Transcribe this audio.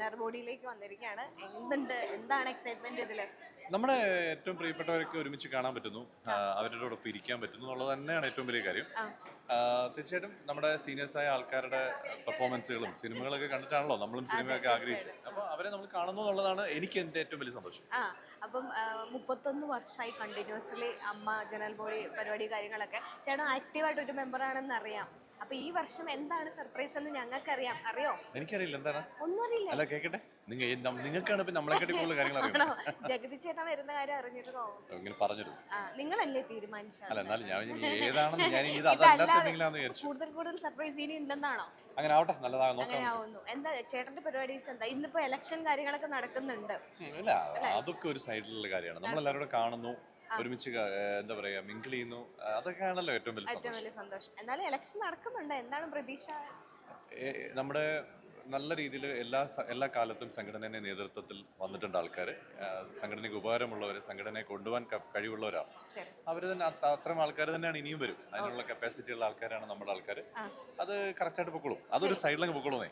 Colour ബോഡിയിലേക്ക് വന്നിരിക്കുകയാണ്. എന്താണ് excitement ഇതില്? നമ്മുടെ ഏറ്റവും പ്രിയപ്പെട്ടവരൊക്കെ ഒരുമിച്ച് കാണാൻ പറ്റുന്നു, അവരോടൊപ്പം ഇരിക്കാൻ പറ്റുന്നു എന്നുള്ളത് തന്നെയാണ് ഏറ്റവും വലിയ കാര്യം. തീർച്ചയായിട്ടും നമ്മുടെ സീനിയേഴ്സായ ആൾക്കാരുടെ പെർഫോമൻസുകളും സിനിമകളൊക്കെ കണ്ടിട്ടാണല്ലോ നമ്മളും സിനിമയൊക്കെ ആഗ്രഹിച്ചത്. അപ്പോൾ അവരെ നമ്മൾ കാണുന്നു എന്നുള്ളതാണ് എനിക്ക് എൻ്റെ ഏറ്റവും വലിയ സന്തോഷം. അപ്പം 31 വർഷമായി കണ്ടിന്യൂസ്ലി അമ്മ ജനൽ ബോഡി പരിപാടി കാര്യങ്ങളൊക്കെ ചേട്ടൻ ആക്റ്റീവായിട്ട് ഒരു മെമ്പറാണെന്ന് അറിയാം. അപ്പൊ ഈ വർഷം എന്താണ് സർപ്രൈസ് എന്ന് ഞങ്ങൾക്കറിയാം. അറിയോ? എനിക്കറിയില്ല എന്താണ്. ഒന്നും അറിയില്ല. അല്ല, കേക്കട്ടെ, നിങ്ങൾക്കാണ് ഇപ്പൊ നമ്മളെക്കാട്ടി കൂടുതൽ കാര്യങ്ങൾ അറിയാം. ജഗതി ചേട്ടൻ വരുന്ന കാര്യം അറിഞ്ഞിരുന്നോ? ഇങ്ങനെ പറഞ്ഞിരുന്നു. നിങ്ങളല്ലേ തീരുമാനിച്ചത്? അല്ല, എന്നാലും ഞാൻ ഏതാണെന്ന് ഞാൻ ഇത് അതല്ലാത്ത എന്തെങ്കിലാന്ന് വിചാരിച്ചു. കൂടുതൽ സർപ്രൈസ് ഇനി ഉണ്ടെന്നാണോ? അങ്ങനെ ആവട്ടെ, നല്ലതാകും. അങ്ങനെ ആവുന്നു. എന്താ ചേട്ടന്റെ പരിപാടീസ് എന്താ? ഇന്നിപ്പോ ഇലക്ഷൻ കാര്യങ്ങളൊക്കെ നടക്കുന്നുണ്ട്. ഇല്ല, അതൊക്കെ ഒരു സൈഡിലുള്ള കാര്യമാണ്. നമ്മളെല്ലാവരും കാണുന്നു, ഒരുമിച്ച് എന്താ പറയാ, മിങ്കിൾ ചെയ്യുന്നു. അതൊക്കെയാണല്ലോ ഏറ്റവും വലിയ സന്തോഷം. എന്നാലും ഇലക്ഷൻ നടക്കുന്നുണ്ട്, എന്താണ് പ്രതീക്ഷ? നമ്മുടെ നല്ല രീതിയിൽ എല്ലാ കാലത്തും സംഘടനയുടെ നേതൃത്വത്തിൽ വന്നിട്ടുണ്ട് ആൾക്കാർ. സംഘടനയ്ക്ക് ഉപകാരമുള്ളവർ, സംഘടനയെ കൊണ്ടുപോകാൻ കഴിവുള്ളവരാണ് അവർ തന്നെ. അത്തരം ആൾക്കാർ തന്നെയാണ് ഇനിയും വരും. അതിനുള്ള കപ്പാസിറ്റി ഉള്ള ആൾക്കാരാണ് നമ്മുടെ ആൾക്കാർ. അത് കറക്റ്റായിട്ട് പൊക്കോളും. അതൊരു സൈഡിലങ്ങ് പൊക്കോളുന്നേ.